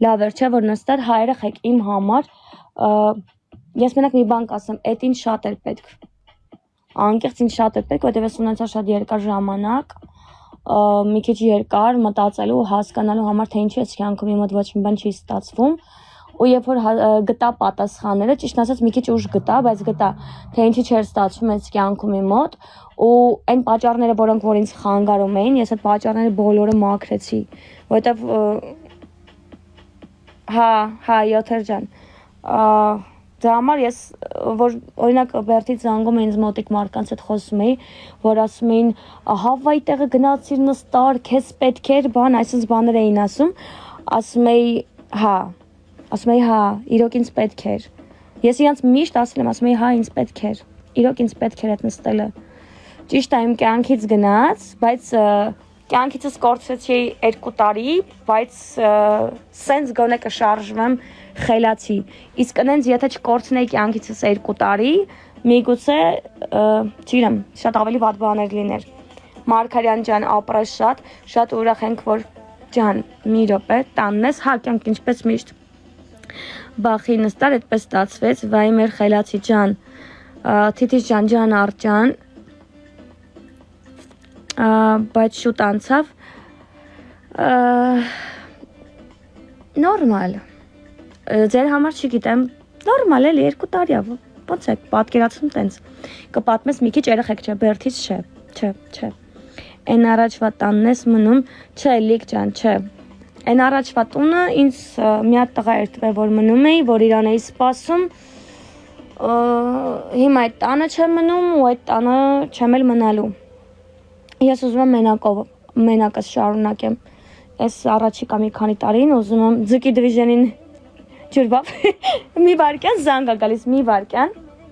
լավ էր, չէ, որ նստար հայերը խեք իմ համար, ես մենակ մի բան կասեմ, այդ ինձ շատ էր պետք, անկեղծ ինձ շատ էր պետք, որտեղ ես ունեցա շատ երկար ժամանակ, մի քիչ երկար մտածելու ու հասկանալու համար, թե ինչի ես կյանքում իմ մոտ ոչ մի բան չի ստացվում, ու երբ որ գտա պատասխանները, ճիշտ ասած մի քիչ ուշ գտա, բայց գտա, թե ինչի չէր ստացվում այս կյանքում իմ մոտ, ու այն պատճառները, որոնք որ ինձ խանգարում էին, ես այդ պատճառները բոլորը մաքրեցի, որտեղ հա, Յոթեր ջան, դրա համար ես, որ օրինակ Բերթից զանգում է ինձ մոտիկ մարդկանց հետ խոսում էի, որ ասում էին, հավայ տեղը գնացիր նստար, քեզ պետք էր, բան, այսպես բաներ էին ասում էի, հա, իրոք ինձ պետք էր, ես իրանց միշտ ասել եմ, ասում էի, հա, ինձ պետք էր, իրոք ինձ պետք էր այդ նստելը, ճիշտ է իմ կյանքից գնաց, բայց կյանքիցս կորցրեցի 2 տարի, բայց սենց գոնե կշարժվեմ խելացի, իսկ նենց եթե չկորցնեի կյանքիցս 2 տարի, միգուցե, չգիտեմ, շատ ավելի վատ բաներ լիներ, Մարգարյան ջան, ապրես շատ ուրախ ենք, որ ջան, մի րոպե, տանն ես, հա, կյանք ինչպես միշտ, բախի նստար, այդպես ստացվեց, վայ մեր խելացի ջան, Թիթիչ ջան, արձան, բայց շուտ անցավ, նորմալ, ձեր համար չգիտեմ, նորմալ էլի 2 տարի է, ոնց է պատկերացնում տենց, կպատմես մի քիչ երեխեք չէ, Բերթից չէ, այն առաջվա տանն ես մնում, չէ, Լիկ ջան, չէ, այն առաջվա տունը ինձ մի հատ տղա էր տվել, որ մնում էի, որ իրան էի սպասում, հիմա այդ տանը չեմ մնում ու այդ տանը չեմ էլ մնալու, ես ուզում եմ մենակս շարունակեմ, ես առաջիկա մի քանի տարին ուզում եմ ձկի դվիժենին ջրվապ, մի վարկյան զանգ է գալիս, մի վարկյան,